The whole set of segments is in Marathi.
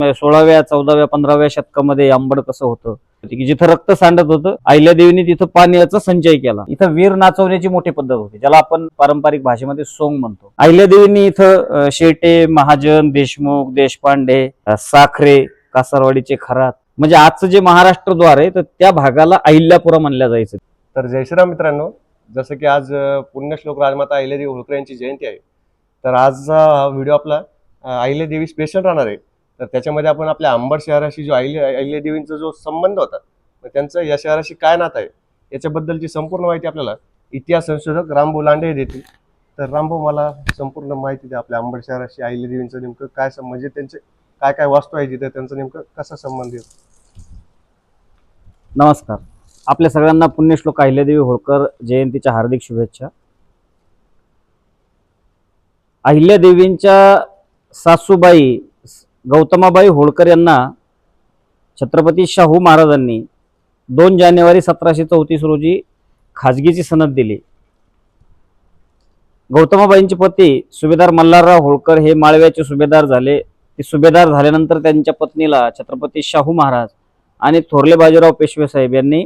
16व्या 14व्या 15व्या शतकामध्ये अंबड कसं होतं की जिथं रक्त सांडत होतं अहिल्यादेवीने तिथं पाण्याचा संचय केला. इथं वीर नाचवण्याची मोठी पद्धत होती, ज्याला आपण पारंपरिक भाषेमध्ये सोंग म्हणतो. अहिल्यादेवींनी इथं शेटे, महाजन, देशमुख, देशपांडे, साखरे, कासारवाडीचे खरात म्हणजे आजचं जे महाराष्ट्र द्वार आहे तर त्या भागाला अहिल्यापुरा म्हणल्या जायचं. तर जय श्रीराम मित्रांनो, जसं की आज पुण्यश्लोक राजमाता अहिल्यादेवी होळकर यांची जयंती आहे, तर आजचा हा व्हिडिओ आपला अहिल्यादेवी स्पेशल राहणार आहे. तर त्याच्यामध्ये आपण आपल्या अंबड शहराशी जो अहिल्यादेवींचा जो संबंध होता, त्यांचं या शहराशी काय नातं आहे याच्याबद्दलची संपूर्ण माहिती आपल्याला इतिहास संशोधक रामभाऊ लांडे हे देतील. तर रामभाऊ, मला संपूर्ण माहिती द्या आपल्या अंबड शहराशी अहिल्यादेवींचं नेमकं काय म्हणजे त्यांचे काय काय वास्तू आहे जिथे त्यांचं नेमकं कसा संबंध आहे. नमस्कार, आपल्या सगळ्यांना पुण्यश्लोक अहिल्यादेवी होळकर जयंतीच्या हार्दिक शुभेच्छा. अहिल्यादेवींच्या सासूबाई गौतमाबाई होळकर यांना छत्रपती शाहू महाराजांनी 2 जानेवारी 1734 रोजी खाजगीची सनद दिली. गौतमाबाईंचे पती सुभेदार मल्हारराव होळकर हे माळव्याचे सुभेदार झाले. ते सुभेदार झाल्यानंतर त्यांच्या पत्नीला छत्रपती शाहू महाराज आणि थोरले बाजीराव पेशवे साहेब यांनी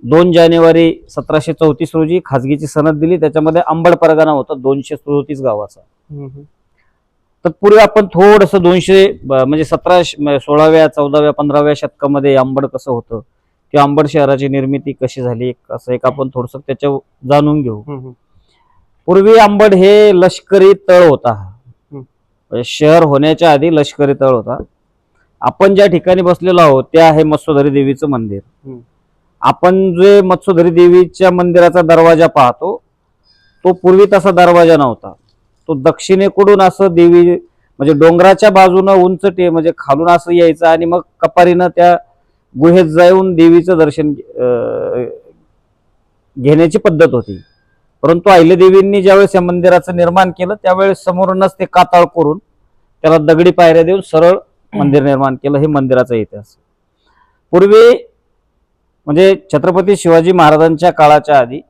2 जानेवारी 1734 रोजी खाजगीची सनद दिली. त्याच्यामध्ये अंबड परगणा होता 237 गावाचा. तर पूर्वी आपण थोडंसं 200 म्हणजे 16व्या 14व्या 15व्या शतकामध्ये अंबड कसं होतं किंवा अंबड शहराची निर्मिती कशी झाली असं एक आपण थोडंसं त्याच्या जाणून घेऊ. पूर्वी अंबड हे लष्करी तळ होता. शहर होण्याच्या आधी लष्करी तळ होता. आपण ज्या ठिकाणी बसलेलो आहोत ते आहे मत्स्योधरी देवीचं मंदिर. आपण जे मत्स्योधरी देवीच्या मंदिराचा दरवाजा पाहतो तो पूर्वी तसा दरवाजा नव्हता. तो दक्षिणेकडून असं देवी म्हणजे डोंगराच्या बाजूनं उंच म्हणजे खालून असं यायचं आणि मग कपारीनं त्या गुहेत जाऊन देवीचं दर्शन घेण्याची पद्धत होती. परंतु अहिल्यादेवींनी ज्यावेळेस या मंदिराचं निर्माण केलं त्यावेळेस समोरूनच ते कातळ करून त्याला दगडी पायऱ्या देऊन सरळ मंदिर निर्माण केलं. हे मंदिराचा इतिहास. पूर्वी म्हणजे छत्रपती शिवाजी महाराजांच्या काळाच्या आधी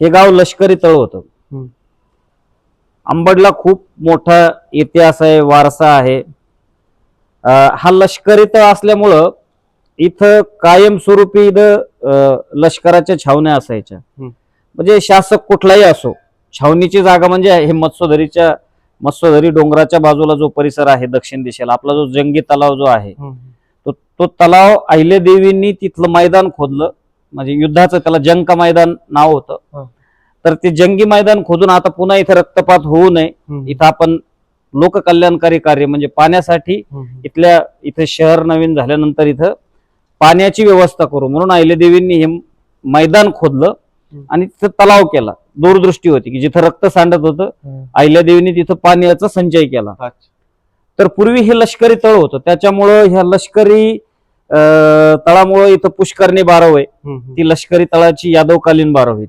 हे गाव लष्करी तळ होतं. अंबडला खूप मोठा इतिहास आहे, वारसा आहे. हा लष्करी तळ असल्यामुळं इथं कायमस्वरूपी लष्कराच्या छावण्या असायच्या. म्हणजे शासक कुठलाही असो, छावणीची जागा म्हणजे हे मत्स्योधरी डोंगराच्या बाजूला जो परिसर आहे दक्षिण दिशेला आपला जो जंगी तलाव जो आहे तो तलाव अहिल्यादेवींनी तिथलं मैदान खोदलं. म्हणजे युद्धाचं त्याला जंका मैदान नाव होतं. तर ते जंगी मैदान खोदून आता पुन्हा इथे रक्तपात होऊ नये, इथं आपण लोककल्याणकारी कार्य म्हणजे पाण्यासाठी इथे शहर नवीन झाल्यानंतर इथं पाण्याची व्यवस्था करू म्हणून अहिल्यादेवींनी हे मैदान खोदलं आणि तिथं तलाव केला. दूरदृष्टी होती की जिथं रक्त सांडत होतं अहिल्यादेवींनी तिथं पाण्याचा संचय केला. तर पूर्वी हे लष्करी तळ होतं, त्याच्यामुळं ह्या लष्करी तळामुळं इथं पुष्करणी बारव आहे. ती लष्करी तळाची यादवकालीन बारव आहे.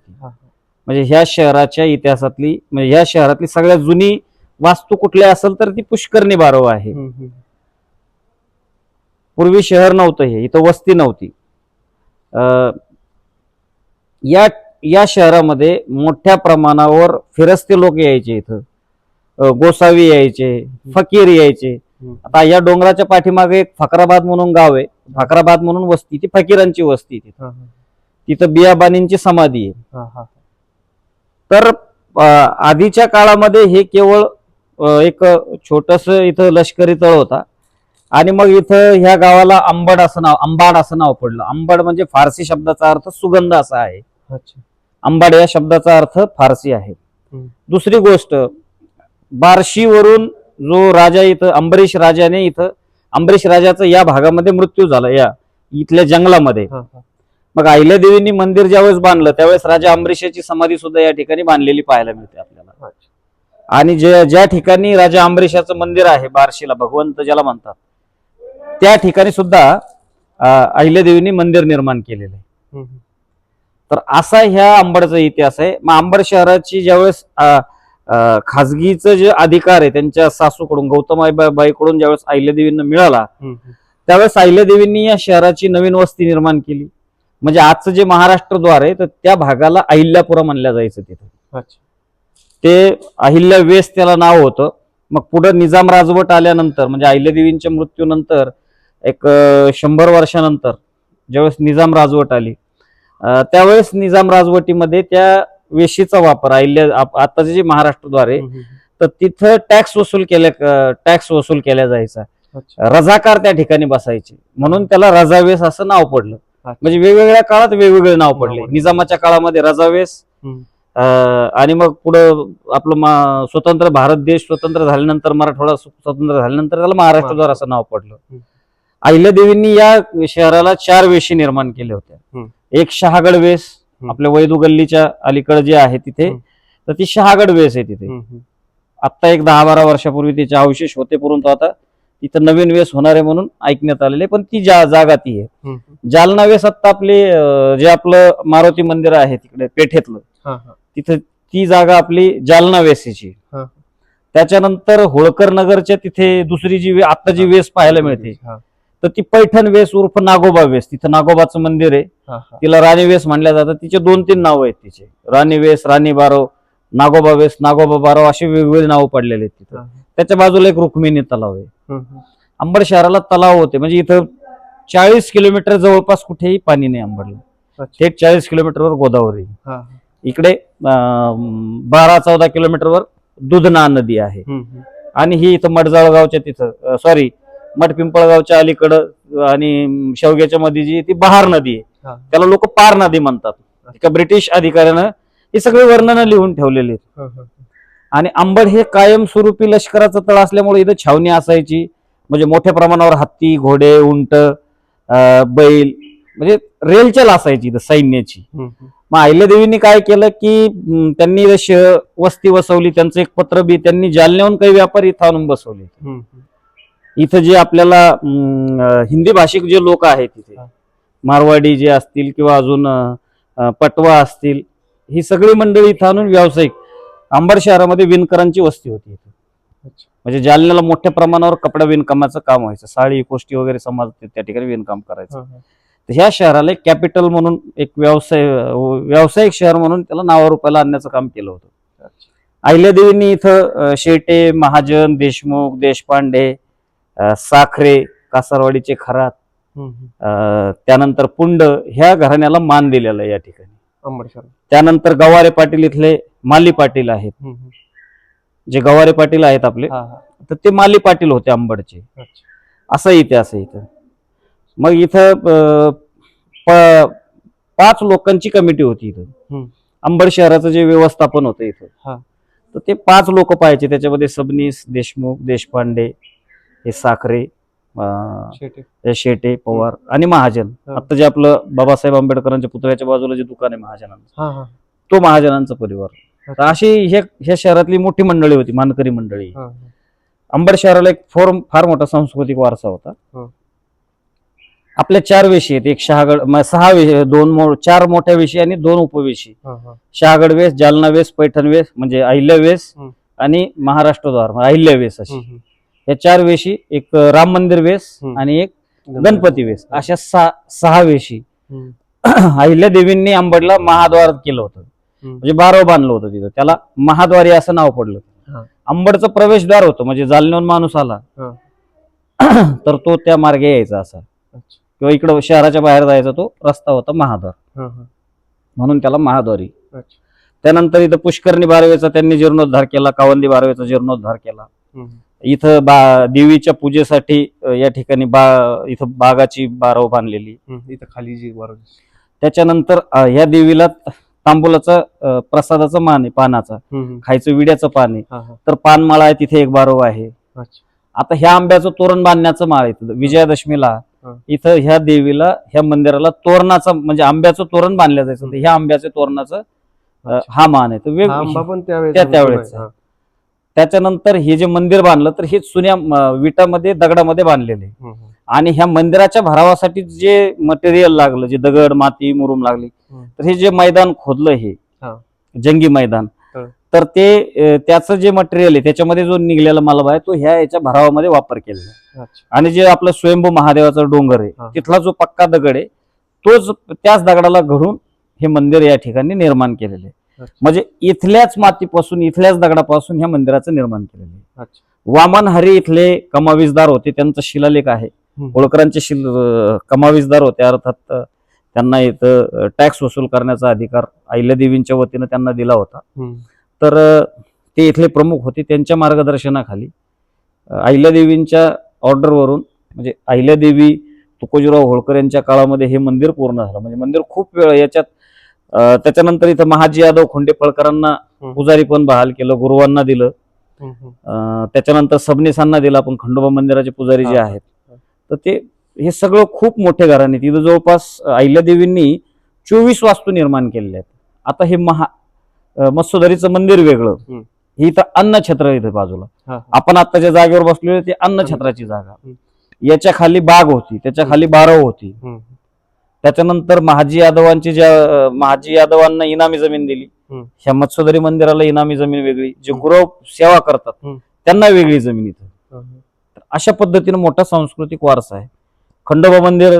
म्हणजे ह्या शहराच्या इतिहासातली म्हणजे ह्या शहरातली सगळ्यात जुनी वास्तू कुठली असेल तर ती पुष्करणी बारव आहे. पूर्वी शहर नव्हतं, हे इथं वस्ती नव्हती. या शहरामध्ये मोठ्या प्रमाणावर फिरस्ते लोक यायचे. इथं गोसावी यायचे, फकीर यायचे. आता या डोंगराच्या पाठीमागे एक फकराबाद म्हणून गाव आहे. फकराबाद म्हणून वस्ती, ती फकीरांची वस्ती. तिथं बियाबानींची समाधी आहे. तर आधीच्या काळामध्ये हे केवळ एक छोटस इथं लष्करी तळ होता आणि मग इथं ह्या गावाला अंबड असं नाव पडलं. अंबड म्हणजे फारसी शब्दाचा अर्थ सुगंध असा आहे. अंबड या शब्दाचा अर्थ फारसी आहे. दुसरी गोष्ट, बार्शीवरून जो राजा इथं अंबरीश राजाचा या भागामध्ये मृत्यू झाला या इथल्या जंगलामध्ये. मग अहिल्यादेवींनी मंदिर ज्यावेळेस बांधलं त्यावेळेस राजा अंबरीशाची समाधी सुद्धा या ठिकाणी बांधलेली पाहायला मिळते आपल्याला. आणि ज्या ठिकाणी राजा अंबरीशाचं मंदिर आहे बार्शीला, भगवंत ज्याला म्हणतात, त्या ठिकाणी सुद्धा अहिल्यादेवींनी मंदिर निर्माण केलेलं आहे. तर असा ह्या अंबडचा इतिहास आहे. मग अंबड शहराची ज्यावेळेस खाजगीचं जे अधिकार आहे त्यांच्या सासूकडून गौतमाबाईकडून ज्यावेळेस अहिल्यादेवींना मिळाला त्यावेळेस अहिल्यादेवींनी या शहराची नवीन वस्ती निर्माण केली. म्हणजे आजचं जे महाराष्ट्र द्वार आहे तर त्या भागाला अहिल्यापुरा म्हणल्या जायचं. तिथं ते अहिल्या वेस त्याला नाव होतं. मग पुढे निजाम राजवट आल्यानंतर म्हणजे अहिल्यादेवींच्या मृत्यूनंतर एक 100 वर्षानंतर ज्यावेळेस निजाम राजवट आली त्यावेळेस निजाम राजवटीमध्ये त्या वेशीचा वापर आताचे जे महाराष्ट्रद्वारे तर तिथं टॅक्स वसूल केल्या जायचा. रजाकार त्या ठिकाणी बसायचे म्हणून त्याला रजावेस असं नाव पडलं. म्हणजे वेगवेगळ्या काळात वेगवेगळे नाव पडले. निजामाच्या काळामध्ये रजावेस आणि मग पुढं आपलं स्वतंत्र भारत देश स्वतंत्र झाल्यानंतर मराठवाडा स्वतंत्र झाल्यानंतर त्याला महाराष्ट्रद्वार असं नाव पडलं. अहिल्यादेवींनी या शहराला 4 वेशी निर्माण केल्या होत्या. एक शहागड वेस आपल्या वैदू गल्लीच्या अलीकडे जे आहे तिथे तर ती शहागड वेस आहे तिथे. आता एक 10-12 वर्षापूर्वी तिचे अवशेष होते परंतु आता तिथं नवीन वेस होणार आहे म्हणून ऐकण्यात आलेले पण ती जागा ती आहे. जालना वेस आता आपले जे आपलं मारुती मंदिर आहे तिकडे पेठेतलं तिथं ती जागा आपली जालना वेसीची. त्याच्यानंतर होळकर नगरच्या तिथे दुसरी जी आता जी वेस पाहायला मिळते तर ती पैठण वेस उर्फ नागोबा वेस. तिथं नागोबाचं मंदिर आहे. तिला राणी वेस म्हणल्या जातं. तिचे 2-3 नाव आहेत तिचे. राणी वेस, राणी बारव, नागोबा वेस, नागोबा बारव अशी वेगवेगळी नावं पडलेली आहेत तिथं. त्याच्या बाजूला एक रुक्मिणी तलाव आहे. अंबड शहराला तलाव होते म्हणजे इथं 40 किलोमीटर जवळपास कुठेही पाणी नाही अंबडला. थेट 40 किलोमीटरवर गोदावरी. इकडे 12-14 किलोमीटरवर दुधना नदी आहे. आणि ही इथं मडजळगावच्या तिथं मठपिंपळगावच्या अलीकडं आणि शेवग्याच्या मध्ये जी ती बहार नदी आहे त्याला लोक पार नदी म्हणतात. एका ब्रिटिश अधिकाऱ्यानं हे सगळे वर्णन लिहून ठेवलेले आहेत. आणि अंबड हे कायमस्वरूपी लष्कराचं तळ असल्यामुळे इथं छावणी असायची. म्हणजे मोठ्या प्रमाणावर हत्ती, घोडे, उंट, बैल म्हणजे रेलचल असायची इथं सैन्याची. मग अहिल्यादेवींनी काय केलं की त्यांनी वस्ती वसवली. त्यांचं एक पत्र बी त्यांनी जालन्याहून काही व्यापारी इथं आणून बसवले. इथं जे आपल्याला हिंदी भाषिक जे लोक आहेत तिथे मारवाडी जे असतील किंवा अजून पटवा असतील ही सगळी मंडळी इथं आणून व्यावसायिक अंबड शहरामध्ये विणकरांची वस्ती होती इथं. म्हणजे जालन्याला मोठ्या प्रमाणावर कपडा विणकामाचं काम व्हायचं. साडी कोष्टी वगैरे समाज त्या ठिकाणी विणकाम करायचं. तर ह्या शहराला एक कॅपिटल म्हणून एक व्यावसायिक शहर म्हणून त्याला नावारूपाला आणण्याचं काम केलं होतं. अहिल्यादेवींनी इथं शेटे, महाजन, देशमुख, देशपांडे, साखरे, कासारवाडीचे खरात, त्यानंतर पुंड ह्या घराण्याला मान दिलेला आहे या ठिकाणी. त्यानंतर गवारे पाटील इथले माली पाटील आहेत. जे गवारे पाटील आहेत आपले तर ते माली पाटील होते अंबडचे. असं इतिहास आहे इथं. मग इथं 5 लोकांची कमिटी होती इथं. अंबड शहराचं जे व्यवस्थापन होतं इथं तर ते 5 लोक पाहायचे. त्याच्यामध्ये सबनीस, देशमुख, देशपांडे, हे साखरे, शेटे, पवार आणि महाजन. आता जे आपलं बाबासाहेब आंबेडकरांच्या पुतळ्याच्या बाजूला जे दुकान आहे महाजनांचं तो महाजनांचा परिवार. तर अशी ह्या शहरातली मोठी मंडळी होती, मानकरी मंडळी. अंबड शहराला एक फार मोठा सांस्कृतिक वारसा होता. आपल्या 4 वेशी आहेत. एक शहागड 4 मोठ्या वेशी आणि 2 उपवेशी. शहागड वेस, जालना वेस, पैठण वेस म्हणजे अहिल्या वेस आणि महाराष्ट्रद्वार अहिल्या वेस अशी या 4 वेशी. एक राम मंदिर वेस आणि एक गणपती वेस अशा 6 वेशी अहिल्यादेवींनी अंबडला महाद्वार केलं होतं. म्हणजे बारव बांधलं होतं तिथं. त्याला महाद्वारी असं नाव पडलं. अंबडचं प्रवेशद्वार होतं म्हणजे जालन्याहून माणूस आला तर तो त्या मार्गे यायचा असा किंवा इकडं शहराच्या बाहेर जायचा तो रस्ता होता महाद्वार म्हणून त्याला महाद्वारी. त्यानंतर इथं पुष्करणी बारवेचा त्यांनी जीर्णोद्धार केला. कावंदी बारवेचा जीर्णोद्धार केला. इथं देवीच्या पूजेसाठी या ठिकाणी इथं बागाची बारव बांधलेली इथं खाली जी बारव. त्याच्यानंतर ह्या देवीला तांबूलाचं प्रसादाचं मान आहे, पानाचा खायचं विड्याचं पान आहे. तर पानमाळा आहे तिथे एक बारव आहे. आता ह्या आंब्याचं तोरण बांधण्याचं माळ आहे. विजयादशमीला इथं ह्या देवीला ह्या मंदिराला तोरणाचं म्हणजे आंब्याचं तोरण बांधलं जायचं. ह्या आंब्याच्या तोरणाचं हा मान आहे. त्यावेळेस त्याच्यानंतर हे जे मंदिर बांधलं तर हे जुन्या विटामध्ये दगडामध्ये बांधलेले. आणि ह्या मंदिराच्या भरावासाठी जे मटेरियल लागलं, जे दगड, माती, मुरुम लागली तर हे जे मैदान खोदलं हे जंगी मैदान तर ते त्याचं जे मटेरियल आहे त्याच्यामध्ये जो निघलेला मालवा आहे तो याच्या भरावामध्ये वापर केलेला. आणि जे आपलं स्वयंभू महादेवाचा डोंगर आहे तिथला जो पक्का दगड आहे तोच त्याच दगडाला घडून हे मंदिर या ठिकाणी निर्माण केलेलं आहे. म्हणजे इथल्याच मातीपासून इथल्याच दगडापासून ह्या मंदिराचं निर्माण केलेलं आहे. वामन हरी इथले कमावीजदार होते, त्यांचा शिलालेख आहे. होळकरांचे कमावीजदार होते, अर्थात त्यांना इथं टॅक्स वसूल करण्याचा अधिकार अहिल्यादेवींच्या वतीनं त्यांना दिला होता. तर ते इथले प्रमुख होते. त्यांच्या मार्गदर्शनाखाली अहिल्यादेवींच्या ऑर्डरवरून, म्हणजे अहिल्यादेवी तुकोजीराव होळकर यांच्या काळामध्ये हे मंदिर पूर्ण झालं. म्हणजे मंदिर खूप वेळ याच्यात त्याच्यानंतर इथं महाजी यादव खोंडेफळकरांना पुजारी पण बहाल केलं, गुरुवांना दिलं. त्याच्यानंतर सबनीसांना दिलं, आपण खंडोबा मंदिराचे पुजारी जे आहेत. तर ते हे सगळं खूप मोठे घराणे. तिथं जवळपास अहिल्यादेवींनी 24 वास्तू निर्माण केलेले आहेत. आता हे मत्स्योदरीचं मंदिर वेगळं, ही इथं अन्नछत्र इथं बाजूला आपण आता ज्या जागेवर बसलेलो ते अन्नछत्राची जागा. याच्या खाली बाग होती, त्याच्या खाली बारव होती. त्याच्यानंतर महाजी यादवांना इनामी जमीन दिली. ह्या मत्स्योदरी मंदिराला इनामी जमीन वेगळी, जे गुरव सेवा करतात त्यांना वेगळी जमीन इथं. अशा पद्धतीने मोठा सांस्कृतिक वारसा आहे. खंडोबा मंदिर,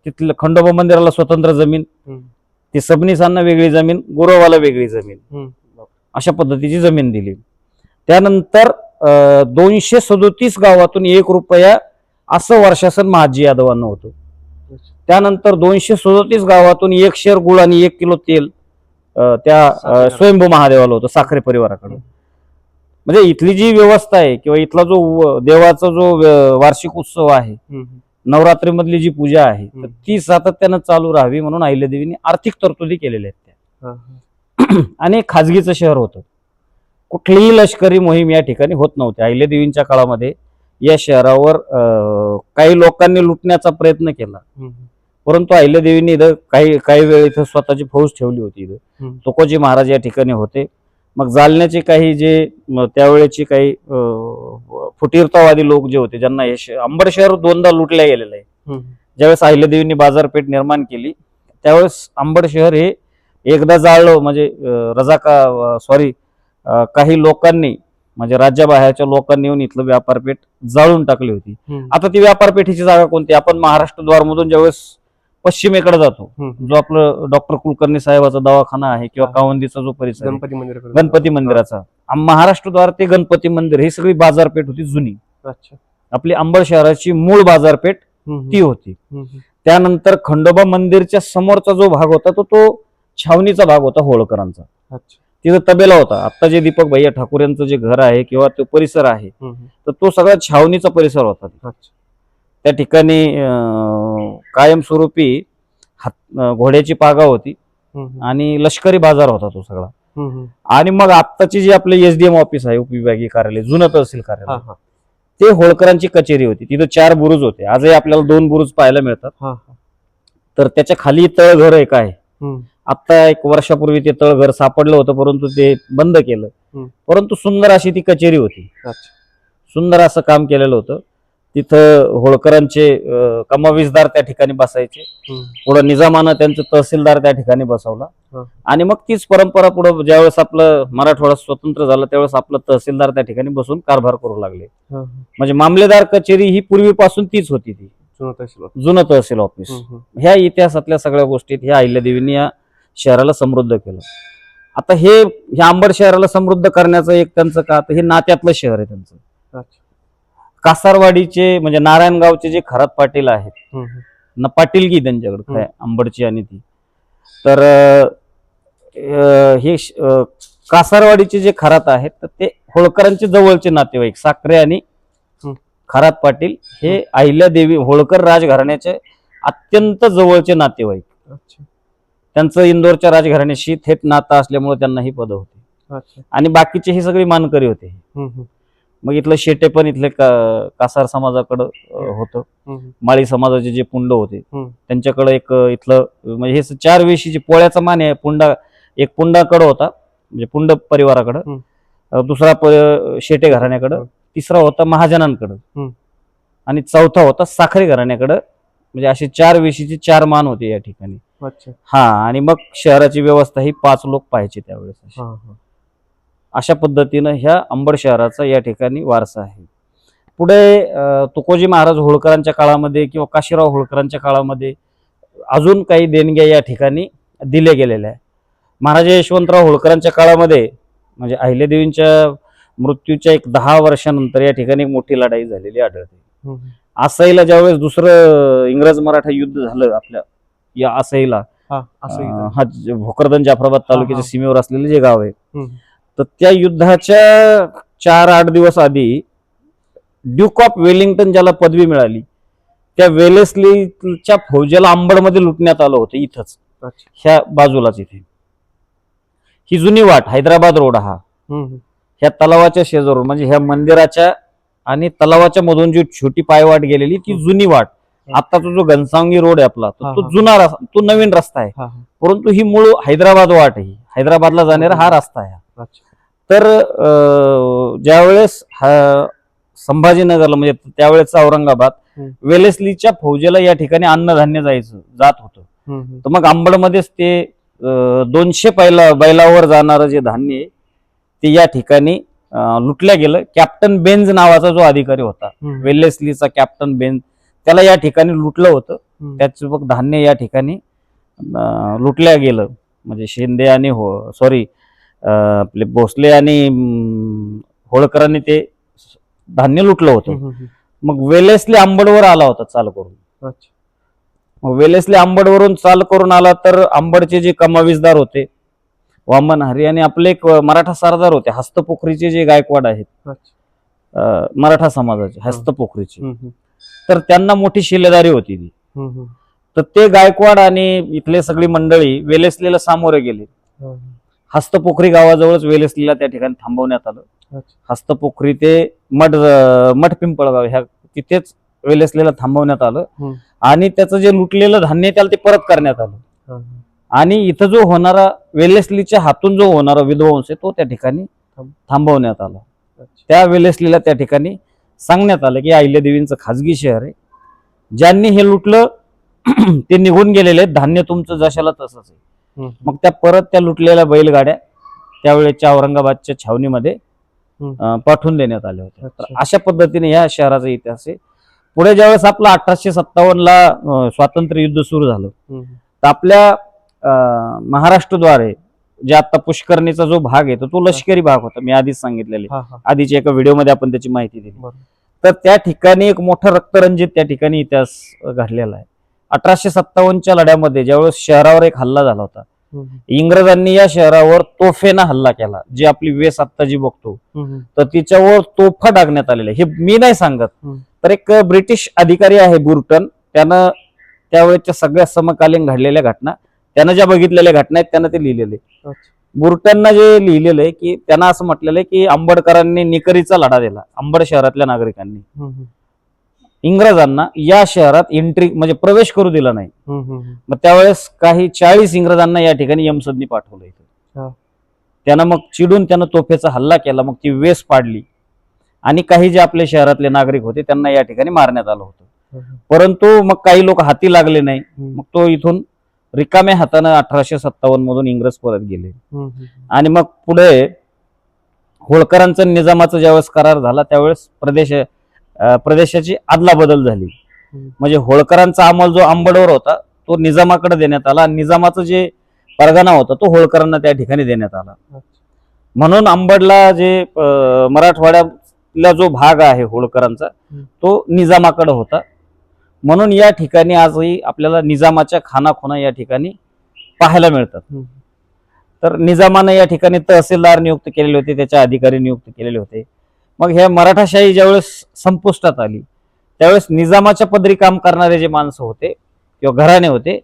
तिथलं खंडोबा मंदिराला स्वतंत्र जमीन, ती सबनीसांना वेगळी जमीन, गुरवाला वेगळी जमीन, अशा पद्धतीची जमीन दिली. त्यानंतर 237 गावातून 1 रुपया असं वर्षासन महाजी यादवांना होतं. त्यानंतर 237 गावातून 1 शेर गुळ आणि 1 किलो तेल त्या स्वयंभू महादेवाला होतं, साखरे परिवाराकडे. म्हणजे इथली जी व्यवस्था आहे किंवा इथला जो देवाचा जो वार्षिक उत्सव आहे, नवरात्री मधली जी पूजा आहे, तर ती सातत्यानं चालू राहावी म्हणून अहिल्यादेवींनी आर्थिक तरतुदी केलेल्या आहेत त्या. आणि खाजगीचं शहर होतं, कुठलीही लष्करी मोहीम या ठिकाणी होत नव्हती. अहिल्यादेवींच्या काळामध्ये या शहरावर काही लोकांनी लुटण्याचा प्रयत्न केला, परंतु अहिल्यादेवींनी इथं काही वेळ इथं स्वतःची फौज ठेवली होती. इथं तुकोजी महाराज या ठिकाणी होते. मग जालन्याचे काही जे त्यावेळेची काही फुटीरतावादी लोक जे होते, ज्यांना हे अंबड शहर 2दा लुटल्या गेलेलं आहे. ज्यावेळेस अहिल्यादेवींनी बाजारपेठ निर्माण केली त्यावेळेस अंबड शहर हे एकदा जाळलं. म्हणजे काही लोकांनी, म्हणजे राज्याबाहेरच्या लोकांनी येऊन इथलं व्यापारपेठ जाळून टाकली होती. आता ती व्यापारपेठीची जागा कोणती? आपण महाराष्ट्र द्वारमधून ज्यावेळेस पश्चिमेकडे जातो, जो आपलं डॉक्टर कुलकर्णी साहेबाचा दवाखाना आहे किंवा कावंदीचा जो परिसर, गणपती मंदिराचा, महाराष्ट्र द्वार ते गणपती मंदिर, ही सगळी बाजारपेठ होती जुनी. आपली अंबड शहराची मूळ बाजारपेठ ती होती. त्यानंतर खंडोबा मंदिरच्या समोरचा जो भाग होता तो छावणीचा भाग होता होळकरांचा. तिथं तबेला होता. आता जे दीपक भैया ठाकूर यांचं जे घर आहे किंवा तो परिसर आहे, तर तो सगळा छावणीचा परिसर होता. त्या ठिकाणी कायमस्वरूपी घोड्याची पागा होती आणि लष्करी बाजार होता तो सगळा. आणि मग आत्ताची जी आपले SDM ऑफिस आहे, उपविभागीय कार्यालय, जुनं तहसील कार्यालय, ते होळकरांची कचेरी होती. तिथं 4 बुरुज होते. आजही आपल्याला 2 बुरुज पाहायला मिळतात. तर त्याच्या खाली तळघर एक आहे. आता 1 वर्षापूर्वी ते तळघर सापडलं होतं, परंतु ते बंद केलं. परंतु सुंदर अशी ती कचेरी होती. सुंदर असं काम केलेलं होतं. तिथं होळकरांचे कमावीजदार त्या ठिकाणी बसायचे. पुढे निजामानं त्यांचं तहसीलदार त्या ठिकाणी बसवला. आणि मग तीच परंपरा पुढे ज्यावेळेस आपलं मराठवाडा स्वतंत्र झालं त्यावेळेस आपलं तहसीलदार त्या ठिकाणी बसून कारभार करू लागले. म्हणजे मामलेदार कचेरी ही पूर्वीपासून तीच होती, ती जुनं तहसील ऑफिस. ह्या इतिहासातल्या सगळ्या गोष्टीत ह्या अहिल्यादेवींनी या शहराला समृद्ध केलं. आता ह्या अंबड शहराला समृद्ध करण्याचं एक त्यांचं का, हे नात्यातलं शहर आहे त्यांचं. कासारवाडीचे म्हणजे नारायणगावचे जे खरात पाटील आहेत ना, पाटीलकी त्यांच्याकडे काय अंबडची आणि ती, तर हे कासारवाडीचे जे खरात आहेत तर ते होळकरांचे जवळचे नातेवाईक साखरे आणि खरात पाटील हे अहिल्यादेवी होळकर राजघराण्याचे अत्यंत जवळचे नातेवाईक. त्यांचं इंदोरच्या राजघराण्याशी थेट नातं असल्यामुळे त्यांना ही पद होती. आणि बाकीचे हे सगळे मानकरी होते. मग इथलं शेटे पण इथले कासार समाजाकडं होतं. माळी समाजाचे जे पुंड होते त्यांच्याकडे एक इथलं, म्हणजे हे 4 वेशीचे पोळ्याचा मान आहे. एक पुंडाकडं होता, म्हणजे पुंड परिवाराकडं, दुसरा शेटे घराण्याकडं, तिसरा होता महाजनांकडं आणि चौथा होता साखरे घराण्याकडं. म्हणजे असे 4 वेशीचे 4 मान होते या ठिकाणी. आणि मग शहराची व्यवस्था ही 5 लोक पाहायचे त्यावेळेस. अशा पद्धतीनं ह्या अंबड शहराचा या ठिकाणी वारसा आहे. पुढे तुकोजी महाराज होळकरांच्या काळामध्ये किंवा काशीराव होळकरांच्या काळामध्ये अजून काही देणग्या या ठिकाणी दिल्या गेलेल्या आहे. महाराजा यशवंतराव होळकरांच्या काळामध्ये, म्हणजे अहिल्यादेवींच्या मृत्यूच्या एक 10 वर्षानंतर या ठिकाणी एक मोठी लढाई झालेली आढळते. हम्म. आसईला ज्यावेळेस दुसरं इंग्रज मराठा युद्ध झालं आपल्या या आसईला, हा असं इथं. हा भोकरदन जाफराबाद तालुक्याच्या हा. सीमेवर असलेले जे गाव आहे, हम्म. तर त्या युद्धाच्या 4-8 दिवस आधी ड्यूक ऑफ वेलिंग्टन ज्याला पदवी मिळाली, त्या वेलेस्लीच्या फौजेला अंबडमध्ये लुटण्यात आलं होतं इथंच, अच्छा. ह्या बाजूलाच इथे. ही जुनी वाट हैदराबाद रोड हा हम्म. ह्या तलावाच्या शेजारून, म्हणजे ह्या मंदिराच्या आणि तलावाच्या मधून जी छोटी पायवाट गेलेली ती जुनी वाट. आताचा जो घनसावंगी रोड आहे आपला, हा, तो हा. जुना तो नवीन रस्ता आहे, हा, हा. परंतु ही मूळ हैदराबाद वाट आहे, हैदराबादला जाणारा हा रस्ता आहे. अच्छा. तर ज्यावेळेस संभाजीनगरला, म्हणजे त्यावेळेस औरंगाबाद, वेलेस्लीच्या फौजेला या ठिकाणी अन्नधान्य जात होतं. हम्म. तर मग अंबडमध्येच ते 200 बैलावर जाणारं जे धान्य आहे ते या ठिकाणी लुटल्या गेलं. कॅप्टन बेन्झ नावाचा जो अधिकारी होता, हम्म. वेलेस्लीचा कॅप्टन बेन्झ, त्याला या ठिकाणी लुटलं होतं. हम्म. त्याचं मग धान्य या ठिकाणी लुटल्या गेलं. म्हणजे शिंदे आणि आपले भोसले आणि होळकरांनी ते धान्य लुटलं होतं. हम्म. मग वेलेस्ली अंबडवर आला होता चाल करून. अच्छा. मग वेलेस्ली अंबडवरून चाल करून आला, तर अंबडचे जे कमावीसदार होते वामन हरी, आणि आपले एक मराठा सरदार होते हस्तपोखरीचे जे गायकवाड आहेत, अच्छा. मराठा समाजाचे हस्तपोखरीचे, हम्म. तर त्यांना मोठी शिलेदारी होती ती. हम्म. तर ते गायकवाड आणि इथले सगळी मंडळी वेलेस्लीला सामोरे गेले. हम्म. हस्तपोखरी गावाजवळच वेलेस्लीला त्या ठिकाणी थांबवण्यात आलं. अच्छा. हस्तपोखरी ते मठ पिंपळगाव ह्या तिथेच वेलेस्लीला थांबवण्यात आलं. हम्म. आणि त्याचं जे लुटलेलं धान्य त्याला ते परत करण्यात आलं. हम्म. आणि इथं जो होणारा वेलेस्लीच्या हातून जो होणारा विध्वंस आहे तो त्या ठिकाणी थांबवण्यात आला. अच्छा. त्या वेलेस्लीला त्या ठिकाणी सांगण्यात आलं की अहिल्यादेवींचं खाजगी शहर आहे, ज्यांनी हे लुटलं ते निघून गेलेले, धान्य तुमचं जशाला तसंच आहे. हम्म. मग त्या लुटलेल्या बैलगाड्या त्यावेळेच्या औरंगाबादच्या छावणीमध्ये पाठवून देण्यात आल्या होत्या. तर अच्छा. अशा पद्धतीने या शहराचा इतिहास आहे. पुढे ज्यावेळेस आपलं 1857ला स्वातंत्र्य युद्ध सुरू झालं, हम्म. तर आपल्या महाराष्ट्रद्वारे जे आता पुष्करणीचा जो भाग आहे तो लष्करी भाग होता, मी आधीच सांगितलेले, हा, हा. आधीच्या एका व्हिडिओमध्ये आपण त्याची माहिती दिली. बरोबर. तर त्या ठिकाणी एक मोठा रक्तरंजित त्या ठिकाणी इतिहास घडलेला आहे. 1857च्या लढ्यामध्ये ज्यावेळेस शहरावर एक हल्ला झाला होता, हम्म. इंग्रजांनी या शहरावर तोफेनं हल्ला केला. जी आपली वेस आत्ता जी बघतो, हम्म. तर तिच्यावर तोफा टाकण्यात आलेल्या. हे मी नाही सांगत, तर एक ब्रिटिश अधिकारी आहे बुर्टन, त्यानं त्यावेळेच्या सगळ्या समकालीन घडलेल्या घटना, त्यानं ज्या बघितलेल्या घटना आहेत त्यानं ते लिहिलेले. अच्छा. बुर्टननं जे लिहिलेलं आहे की त्यांना असं म्हटलेलं आहे की आंबडकरांनी निकरीचा लढा दिला. अंबड शहरातल्या नागरिकांनी हम्म. इंग्रजांना या शहरात एंट्री म्हणजे प्रवेश करू दिला नाही. हम्म. मग त्यावेळेस काही 40 इंग्रजांना या ठिकाणी यमसदनी पाठवलं इथं. हा. त्यानं मग चिडून त्यानं तोफेचा हल्ला केला. मग ती वेस पाडली आणि काही जे आपले शहरातले नागरिक होते त्यांना या ठिकाणी मारण्यात आलं होतं. हम्म. परंतु मग काही लोक हाती लागले नाही. हम्म. मग तो इथून रिकाम्या हातानं 1857 मधून इंग्रज परत गेले. हम्म. आणि मग पुढे होळकरांचा निजामाचा ज्यावेळेस करार झाला त्यावेळेस प्रदेशाची अदलाबदल झाली. म्हणजे होळकरांचा अंमल जो अंबडवर होता तो निजामाकडे देण्यात आला, आणि निजामाचं जे परगणा होता तो होळकरांना त्या ठिकाणी देण्यात आला. म्हणून अंबडला जे मराठवाड्यातला जो भाग आहे होळकरांचा तो निजामाकडे होता. म्हणून या ठिकाणी आजही आपल्याला निजामाच्या खानाखुणा या ठिकाणी पाहायला मिळतात. तर निजामाने या ठिकाणी तहसीलदार नियुक्त केलेले होते, त्याच्या अधिकारी नियुक्त केलेले होते. मग ह्या मराठाशाही ज्यावेळेस संपुष्टात आली त्यावेळेस निजामाच्या पदरी काम करणारे जे माणसं होते किंवा घराणे होते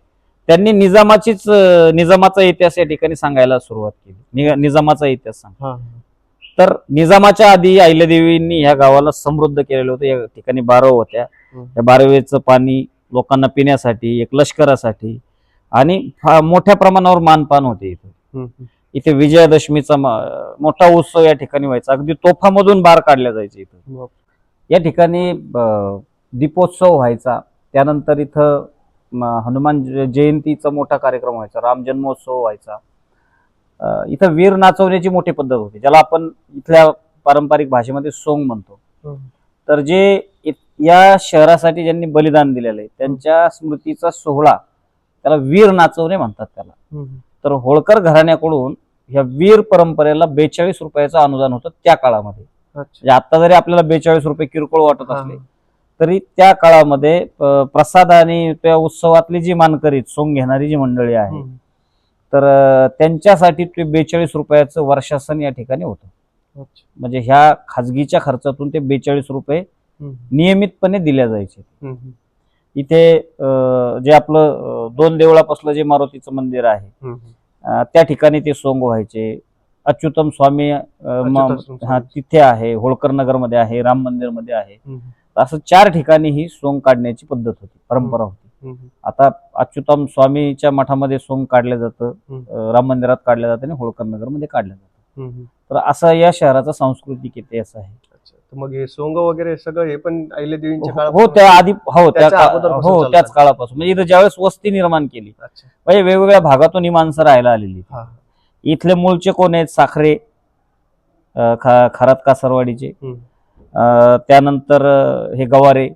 त्यांनी निजामाचा इतिहास या ठिकाणी सांगायला सुरुवात केली. निजामाचा इतिहास सांग. तर निजामाच्या आधी अहिल्यादेवींनी ह्या गावाला समृद्ध केलेलं होतं. या ठिकाणी बारव होत्या, त्या बारवेचं पाणी लोकांना पिण्यासाठी, एक लष्करासाठी, आणि मोठ्या प्रमाणावर मानपान होते इथे. इथे विजयादशमीचा मोठा उत्सव या ठिकाणी व्हायचा. अगदी तोफामधून बार काढल्या जायचे इथं. या ठिकाणी दीपोत्सव व्हायचा. त्यानंतर इथं हनुमान जयंतीचा मोठा कार्यक्रम व्हायचा, राम जन्मोत्सव व्हायचा. इथं वीर नाचवण्याची मोठी पद्धत होती, ज्याला आपण इथल्या पारंपरिक भाषेमध्ये सोंग म्हणतो. तर जे या शहरासाठी ज्यांनी बलिदान दिलेलं आहे त्यांच्या स्मृतीचा सोहळा, त्याला वीर नाचवणे म्हणतात त्याला. तर होळकर घराण्याकडून ह्या वीर परंपरेला 42 रुपयाचं अनुदान होतं त्या काळामध्ये. अच्छा. म्हणजे आता जरी आपल्याला 42 रुपये किरकोळ वाटत हा. असले तरी त्या काळामध्ये प्रसाद आणि त्या उत्सवातली जी मानकरी सोंग घेणारी जी मंडळी आहे तर त्यांच्यासाठी ते 42 रुपयाचं वर्षासन या ठिकाणी होतं. अच्छा. म्हणजे ह्या खाजगीच्या खर्चातून ते 42 रुपये नियमितपणे दिल्या जायचे. इथे जे आपलं 2 देवळापासलं जे मारुतीचं मंदिर आहे त्या ठिकाणी ते सोंग व्हायचे. अच्युतम स्वामी तिथे आहे, होळकर नगर मध्ये आहे, राम मंदिर मध्ये आहे. असं 4 ठिकाणी ही सोंग काढण्याची पद्धत होती, परंपरा होती. आता अच्युतम स्वामीच्या मठामध्ये सोंग काढलं जातं, राम मंदिरात काढलं जातं आणि होळकर नगर मध्ये काढलं जातं. तर असं या शहराचा सांस्कृतिक इतिहास आहे. मग हे सोंग वगैरे सगळं हे पण अहिल्यादेवींच्या काळात हो, त्या आधी त्याच्या अगोदरपासून हो चालतं. त्याच काळापासून. म्हणजे इथं ज्यावेळेस वस्ती निर्माण केली अच्छा. म्हणजे वेगवेगळ्या भागातून ही माणसं राहायला आलेली. हा. इथले मूळचे कोण आहेत? साखरे, खरात कासरवाडीचे, त्यानंतर हे गवारे.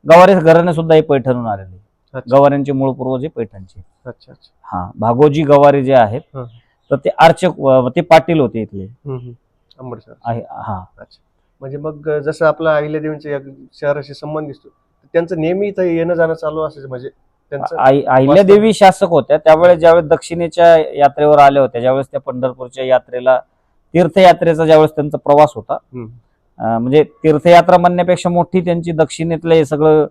गवारे घराणे सुद्धा हे पैठणहून आलेले. अच्छा. गवाऱ्यांचे मूळ पूर्वज हे पैठणचे. अच्छा. अच्छा. हा, भागोजी गवारे जे आहेत तर ते अर्चक, ते पाटील होते इथले अंबरसर आहे. हा, अच्छा. म्हणजे मग जसं आपला अहिल्यादेवींच्या या शहराशी संबंध दिसतो त्यांचं नेहमी इथं येणं जाणं चालू असायचं. म्हणजे त्यांचं अहिल्यादेवी शासक होत्या त्यावेळेस ज्यावेळेस दक्षिणेच्या यात्रेवर आल्या होत्या, ज्यावेळेस त्या पंढरपूरच्या यात्रेला तीर्थयात्रेचा ज्यावेळेस त्यांचा प्रवास होता, म्हणजे तीर्थयात्रा म्हणण्यापेक्षा मोठी त्यांची दक्षिणेतलं हे सगळं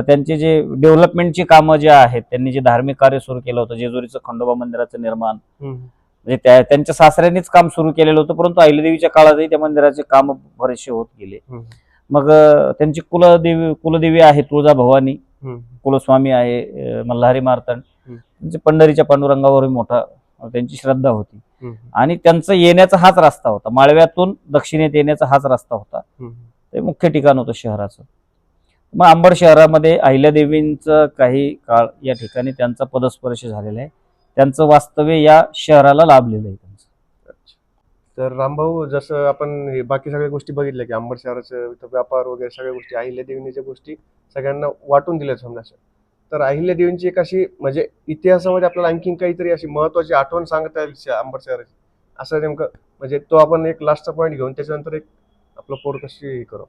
त्यांचे जे डेव्हलपमेंटची कामं जे आहेत, त्यांनी जे धार्मिक कार्य सुरू केलं होतं, जेजुरीचं खंडोबा मंदिराचं निर्माण, म्हणजे त्यांच्या सासऱ्यांनीच काम सुरू केलेलं होतं. परंतु अहिल्यादेवीच्या काळातही त्या मंदिराचे काम बरेचसे होत गेले. मग त्यांची कुलदेवी आहे तुळजाभवानी, कुलस्वामी आहे मल्हारी मार्तंड. त्यांचे पंढरीच्या पांडुरंगावरही मोठा त्यांची श्रद्धा होती. आणि त्यांचा येण्याचा हाच रस्ता होता, माळव्यातून दक्षिणेत येण्याचा हाच रस्ता होता. ते मुख्य ठिकाण होतं शहराचं. मग अंबड शहरामध्ये अहिल्यादेवींचं काही काळ या ठिकाणी त्यांचा पदस्पर्श झालेला आहे. त्यांचं वास्तव्य या शहराला लाभलेलं आहे त्यांचं. तर रामभाऊ, जसं आपण हे बाकी सगळ्या गोष्टी बघितल्या की अंबड शहराचं इथं व्यापार वगैरे सगळ्या गोष्टी अहिल्यादेवींनी ज्या गोष्टी सगळ्यांना वाटून दिल्या समजा, तर अहिल्यादेवींची एक अशी म्हणजे इतिहासामध्ये आपल्याला आणखीन काहीतरी अशी महत्वाची आठवण सांगता येईल अंबड शहराची, असं नेमकं म्हणजे तो आपण एक लास्टचा पॉईंट घेऊन त्याच्यानंतर एक आपलं पोर कशी करू.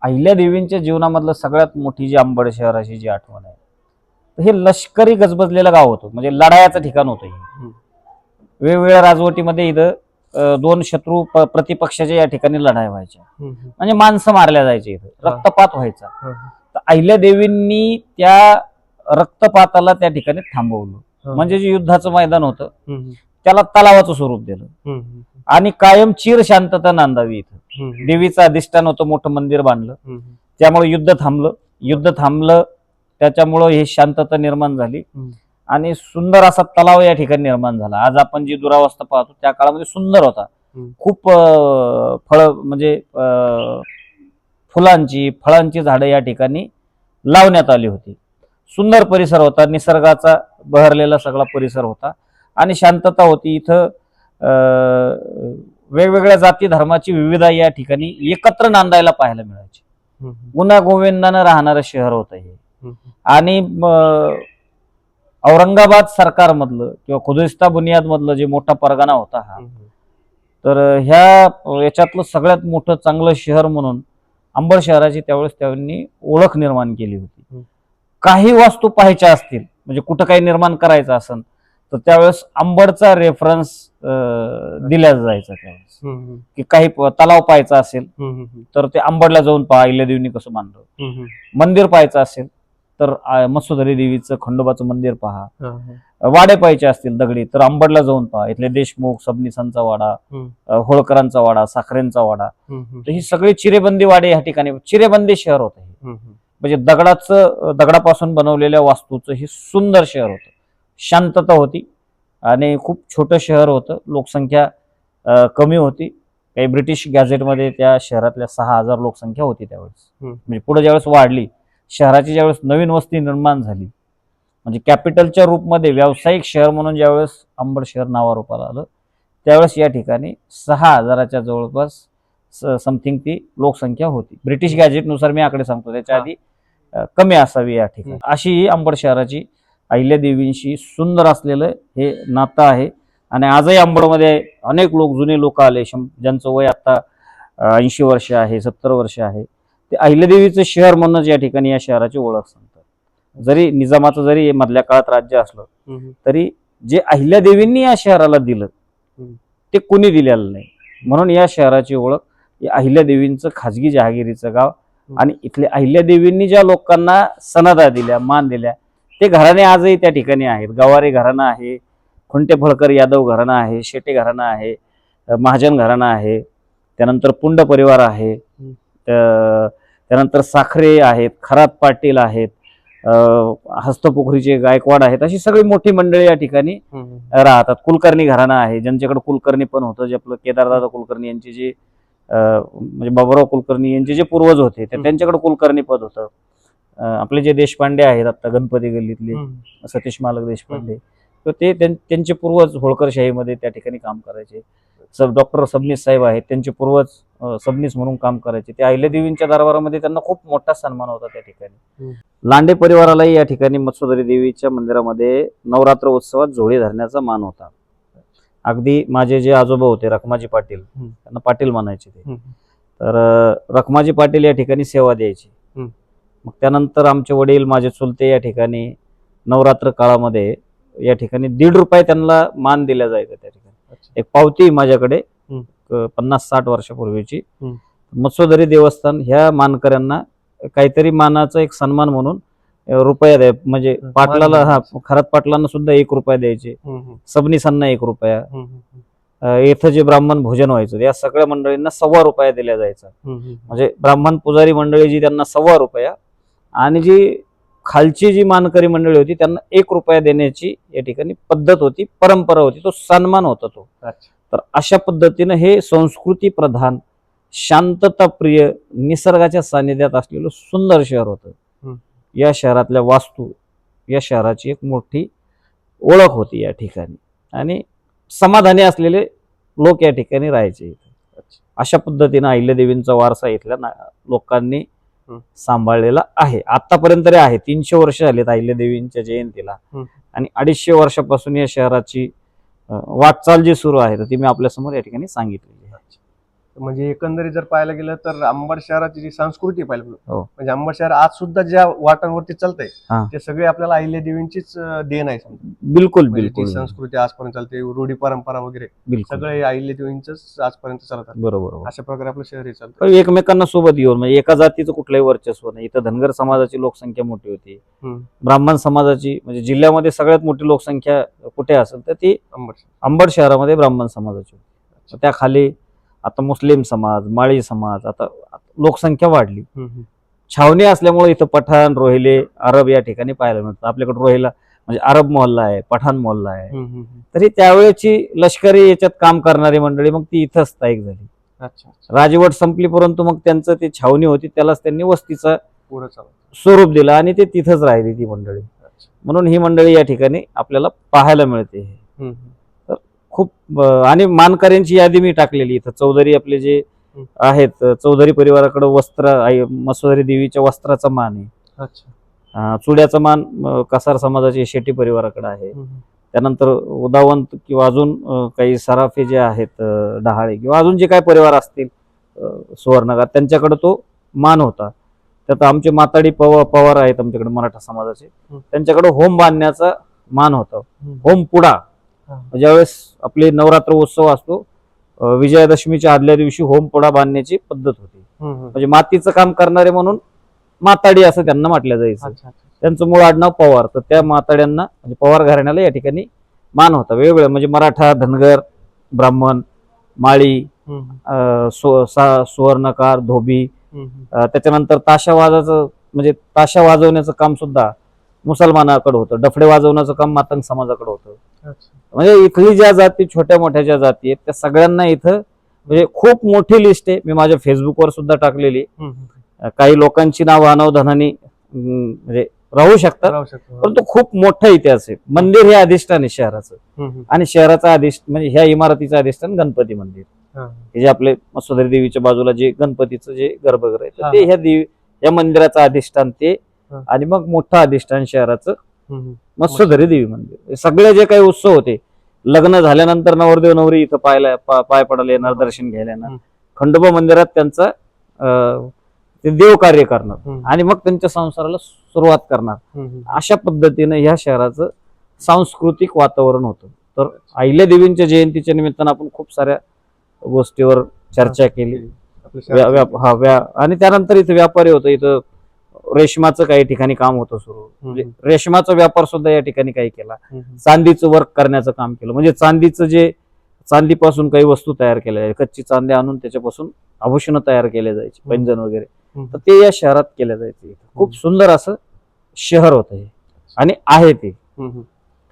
अहिल्यादेवींच्या जीवनामधलं सगळ्यात मोठी जी अंबड शहराची जी आठवण आहे, हे लष्करी गजबजलेलं गाव होतं, म्हणजे लढायाचं ठिकाण होतं. वेगवेगळ्या राजवटीमध्ये इथं 2 शत्रू प्रतिपक्षाच्या या ठिकाणी लढाई व्हायच्या, म्हणजे माणसं मारल्या जायचे, इथं रक्तपात व्हायचा. तर अहिल्यादेवींनी त्या रक्तपाताला त्या ठिकाणी थांबवलं. म्हणजे जे युद्धाचं मैदान होतं त्याला तलावाचं स्वरूप दिलं आणि कायम चिर शांतता नांदावी इथं. देवीचं अधिष्ठान होतं, मोठं मंदिर बांधलं, त्यामुळे युद्ध थांबलं त्याच्यामुळं ही शांतता निर्माण झाली आणि सुंदर असा तलाव या ठिकाणी निर्माण झाला. आज आपण जी दुरावस्था पाहतो त्या काळामध्ये सुंदर होता. खूप फळ म्हणजे फुलांची फळांची झाडं या ठिकाणी लावण्यात आली होती. सुंदर परिसर होता, निसर्गाचा बहरलेला सगळा परिसर होता आणि शांतता होती. इथं वेगवेगळ्या जाती धर्माची विविधता या ठिकाणी एकत्र नांदायला पाहायला मिळायची. गुण्यागोविंदानं राहणारं शहर होतं हे. आणि औरंगाबाद सरकारमधलं किंवा खुदिस्ता बुनियाद मधलं जे मोठा परगणा होता हा, तर ह्या याच्यातलं सगळ्यात मोठं चांगलं शहर म्हणून अंबड शहराची त्यावेळेस त्यांनी ओळख निर्माण केली होती. काही वास्तू पाहायच्या असतील, म्हणजे कुठं काही निर्माण करायचं असेल तर त्यावेळेस अंबडचा रेफरन्स दिला जायचा त्यावेळेस. की काही तलाव पाहायचा असेल तर ते अंबडला जाऊन पहा, अहिल्यादेवींनी कसं बांधलं. मंदिर पाहायचं असेल तर मत्स्योधरी देवीचं खंडोबाचं मंदिर पहा. वाडे पाहायचे असतील दगडी तर अंबडला जाऊन पहा, इथले देशमुख सबनीसांचा वाडा, होळकरांचा वाडा, साखरेंचा वाडा. तर ही सगळी चिरेबंदी वाडे या ठिकाणी, चिरेबंदी शहर होतं हे. म्हणजे दगडापासून बनवलेल्या वास्तूचं हे सुंदर शहर होतं. शांतता होती आणि खूप छोटं शहर होतं. लोकसंख्या कमी होती. काही ब्रिटिश गॅझेटमध्ये त्या शहरातल्या 6,000 लोकसंख्या होती त्यावेळेस. म्हणजे पुढे ज्यावेळेस वाढली, शहराची ज्यावेळेस नवीन वस्ती निर्माण झाली, म्हणजे कॅपिटलच्या रूपमध्ये व्यावसायिक शहर म्हणून ज्यावेळेस अंबड शहर नावारूपाला आलं, त्यावेळेस या ठिकाणी 6,000च्या जवळपास समथिंग ती लोकसंख्या होती. ब्रिटिश गॅझेटनुसार मी आकडे सांगतो, त्याच्या आधी कमी असावी या ठिकाणी. अशी ही अंबड शहराची अहिल्यादेवींशी सुंदर असलेलं हे नातं आहे. आणि आजही अंबडमध्ये अनेक लोक, जुने लोक आले, ज्यांचं वय आता 80 वर्ष आहे, 70 वर्ष आहे, ते अहिल्यादेवीचं शहर म्हणूनच या ठिकाणी या शहराची ओळख सांगतात. जरी निजामाचं जरी मधल्या काळात राज्य असलं तरी जे अहिल्यादेवींनी या शहराला दिलं ते कुणी दिलेलं नाही. म्हणून या शहराची ओळख अहिल्यादेवींचं खाजगी जहागिरीचं गाव, आणि इथले अहिल्यादेवींनी ज्या लोकांना सनदा दिल्या, मान दिल्या, ते घराणे आजही त्या ठिकाणी आहेत. गवारी घराणं आहे, खुंटे फळकर यादव घराणं आहे, शेटे घराणं आहे, महाजन घराणं आहे, त्यानंतर पुंड परिवार आहे, त्यानंतर साखरे आहेत, खरात पाटील आहेत, हस्तपोखरीचे गायकवाड आहेत. अशी सगळी मोठी मंडळी या ठिकाणी राहतात. कुलकर्णी घराणं आहे, ज्यांच्याकडे कुलकर्णी पण होतं, जे आपलं केदारदादा कुलकर्णी यांचे जे म्हणजे बाबुराव कुलकर्णी यांचे जे पूर्वज होते त्यांच्याकडे कुलकर्णी पद होतं. आपले जे देशपांडे आहेत आता गणपती गल्लीतले सतीश मालक देशपांडे, तर ते त्यांचे पूर्वज होळकरशाहीमध्ये त्या ठिकाणी काम करायचे. डॉक्टर सबनीस साहेब आहेत, त्यांचे पूर्वज सबनीस म्हणून काम करायचे. ते अहिल्यादेवींच्या दरबारामध्ये त्यांना खूप मोठा सन्मान होता त्या ठिकाणी. लांडे परिवारालाही या ठिकाणी मत्स्योदरी देवीच्या मंदिरामध्ये नवरात्र उत्सवात झोळी धरण्याचा मान होता. अगदी माझे जे आजोबा होते रखमाजी पाटील, त्यांना पाटील म्हणायचे ते, तर रखमाजी पाटील या ठिकाणी सेवा द्यायची. मग त्यानंतर आमचे वडील, माझे चुलते या ठिकाणी नवरात्र काळामध्ये या ठिकाणी 1.5 रुपये त्यांना मान दिला जायचा. त्या ठिकाणी एक पावती माझ्याकडे 50-60 वर्षापूर्वीची. मत्स्योदरी देवस्थान ह्या मानकऱ्यांना काहीतरी मानाचा एक सन्मान म्हणून रुपया द्या, म्हणजे पाटलाला, खरात पाटलांना सुद्धा 1 रुपया द्यायचे, सबनीसांना 1 रुपया, इथं जे ब्राह्मण भोजन व्हायचं या सगळ्या मंडळींना 1.25 रुपया दिला जायचा. म्हणजे ब्राह्मण पुजारी मंडळी जी त्यांना 1.25 रुपया, आणि जी खालची जी मानकरी मंडळी होती त्यांना 1 रुपया देण्याची या ठिकाणी पद्धत होती, परंपरा होती, तो सन्मान होता तो. तर अशा पद्धतीनं हे संस्कृती प्रधान, शांतताप्रिय, निसर्गाच्या सानिध्यात असलेलं सुंदर शहर होतं. या शहरातल्या वास्तू या शहराची एक मोठी ओळख होती या ठिकाणी, आणि समाधानी असलेले लोक या ठिकाणी राहायचे. अशा पद्धतीनं अहिल्यादेवींचा वारसा इथल्या लोकांनी सांभाळलेला आहे. आतापर्यंत तरी आहे. 300 वर्ष झालेत अहिल्यादेवींच्या जयंतीला, आणि 250 वर्षापासून या शहराची वाटचाल जी सुरू आहे ती मी आपल्या समोर या ठिकाणी सांगितलेली आहे. म्हणजे एकंदरीत जर पाहायला गेलं तर अंबड शहराची जी संस्कृती पाहिजे, हो. म्हणजे अंबड शहर आज सुद्धा ज्या वाटांवरती चालतंय हा. ते सगळे आपल्याला अहिल्यादेवींचीच देण आहे. बिलकुल म्हणजे बिलकुल ती संस्कृती आजपर्यंत चालते, रूढी परंपरा वगैरे बिलकुल सगळे अहिल्यादेवींचंच आजपर्यंत चालतात. बरोबर. अशा प्रकारे आपलं शहर हे चालतं. एकमेकांना सोबत घेऊन, म्हणजे एका जातीचं कुठलंही वर्चस्व नाही. इथं धनगर समाजाची लोकसंख्या मोठी होती, ब्राह्मण समाजाची, म्हणजे जिल्ह्यामध्ये सगळ्यात मोठी लोकसंख्या कुठे असेल तर ती अंबड शहरामध्ये ब्राह्मण समाजाची होती. त्या खाली आता मुस्लिम समाज, माळी समाज, आता लोकसंख्या वाढली. छावणी असल्यामुळे इथं पठाण, रोहिले, अरब या ठिकाणी पाहायला मिळतात. आपल्याकडे रोहिला म्हणजे अरब मोहल्ला आहे, पठाण मोहल्ला आहे. तरी त्यावेळेची लष्करी याच्यात काम करणारी मंडळी मग ती इथं स्थायिक झाली. राजवट संपली, परंतु मग त्यांचं ती छावणी होती त्यालाच त्यांनी वस्तीचं स्वरूप दिलं, आणि ते तिथंच राहिली ती मंडळी. म्हणून ही मंडळी या ठिकाणी आपल्याला पाहायला मिळते. खूप, आणि मानकऱ्यांची यादी मी टाकलेली इथं. चौधरी आपले जे आहेत, चौधरी परिवाराकडे वस्त्र, मत्स्योदरी देवीच्या वस्त्राचा मान आहे. चुड्याचा मान कसार समाजाचे शेट्टी परिवाराकडे आहे. त्यानंतर उदावंत किंवा अजून काही सराफे जे आहेत, डहाळे किंवा अजून जे काही परिवार असतील सुवर्णगार, त्यांच्याकडे तो मान होता. त्यात आमचे माताडी पवार आहेत आमच्याकडे मराठा समाजाचे, त्यांच्याकडे होम बांधण्याचा मान होता. होम पुडा, ज्यावेळेस आपले नवरात्र उत्सव असतो, विजयादशमीच्या आदल्या दिवशी होम पुडा बांधण्याची पद्धत होती. म्हणजे मातीचं काम करणारे म्हणून माताडी असं त्यांना म्हटलं जायचं. त्यांचं मूळ आडनाव पवार, तर त्या माताड्यांना म्हणजे पवार घराण्याला या ठिकाणी मान होता. वेगवेगळं म्हणजे मराठा, धनगर, ब्राह्मण, माळी, सुवर्णकार, धोबी. त्याच्यानंतर ताशा वाजाचं, म्हणजे ताशा वाजवण्याचं काम सुद्धा मुसलमानाकडे होतं. डफडे वाजवण्याचं काम मातंग समाजाकडे होतं. म्हणजे इथली ज्या जाती, छोट्या मोठ्या ज्या जाती आहेत, त्या सगळ्यांना इथं म्हणजे खूप मोठी लिस्ट आहे. मी माझ्या फेसबुकवर सुद्धा टाकलेली. काही लोकांची नावं अनावधानाने म्हणजे राहू शकतात, परंतु खूप मोठा इतिहास आहे. मंदिर हे अधिष्ठान आहे शहराचं, आणि शहराचा म्हणजे ह्या इमारतीचं अधिष्ठान गणपती मंदिर. हे जे आपले मत्स्योदरी देवीच्या बाजूला जे गणपतीचं जे गर्भगृह आहे, ते ह्या मंदिराचं अधिष्ठान ते, आणि मग मोठं अधिष्ठान शहराचं मत्स्योदरी देवी मंदिर. सगळे जे काही उत्सव होते, लग्न झाल्यानंतर नवरदेव नवरी इथं पाय पडायला येणार, दर्शन घ्यायला येणार. खंडोबा मंदिरात त्यांचं ते देव कार्य करणार आणि मग त्यांच्या संसाराला सुरुवात करणार. अशा पद्धतीने ह्या शहराचं सांस्कृतिक वातावरण होतं. तर अहिल्यादेवींच्या जयंतीच्या निमित्तानं आपण खूप साऱ्या गोष्टीवर चर्चा केली. आणि त्यानंतर इथं व्यापारी होतं, इथं रेशमाचं काही ठिकाणी काम होतं सुरू. म्हणजे रेशमाचा व्यापार सुद्धा या ठिकाणी काही केला. चांदीचं वर्क करण्याचं काम केलं. म्हणजे चांदीपासून काही वस्तू तयार केल्या जायच्या, कच्ची चांदी आणून त्याच्यापासून आभूषणं तयार केले जायचे, पैंजण वगैरे. तर ते या शहरात केल्या जायचे. खूप सुंदर असं शहर होतं हे आणि आहे ते.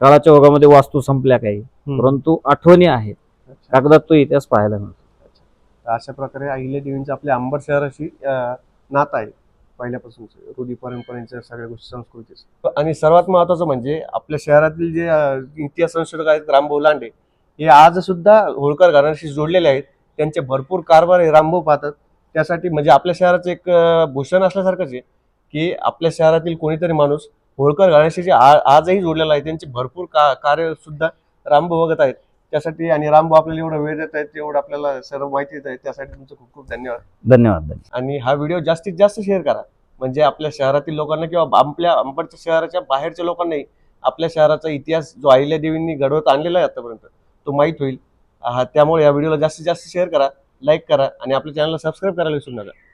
काळाच्या ओघामध्ये वास्तू संपल्या काही, परंतु आठवणी आहेत. कागदात तो इतिहास पाहायला मिळतो. अशा प्रकारे अहिल्यादेवींचं आपल्या अंबड शहराशी नातं आहे पहिल्यापासून, रूढी परंपरेच्या सगळ्या गोष्टी, संस्कृती. आणि सर्वात महत्वाचं म्हणजे आपल्या शहरातील जे इतिहास संशोधक आहेत रामभाऊ लांडे, हे आज सुद्धा होळकर घराण्याशी जोडलेले आहेत. त्यांचे भरपूर कारभार हे रामभाऊ पाहतात. त्यासाठी म्हणजे आपल्या शहराचं एक भूषण असल्यासारखंच आहे की आपल्या शहरातील कोणीतरी माणूस होळकर घराण्याशी आजही जोडलेला आहे. त्यांचे भरपूर कार्य सुद्धा रामभाऊ बघत आहेत. त्यासाठी आणि रामभाऊ आपल्याला एवढा वेळ देत आहेत, एवढं आपल्याला सर्व माहिती देत आहे, त्यासाठी तुमचं खूप खूप धन्यवाद. धन्यवाद. आणि हा व्हिडिओ जास्तीत जास्त शेअर करा, म्हणजे आपल्या शहरातील लोकांना किंवा आपल्या अंबडच्या शहराच्या बाहेरच्या लोकांनाही आपल्या शहराचा इतिहास जो अहिल्यादेवींनी घडवत आणलेला आहे आतापर्यंत तो माहीत होईल. त्यामुळे या व्हिडिओला जास्तीत जास्त शेअर करा, लाईक करा आणि आपल्या चॅनलला सबस्क्राईब करायला विसरू नका.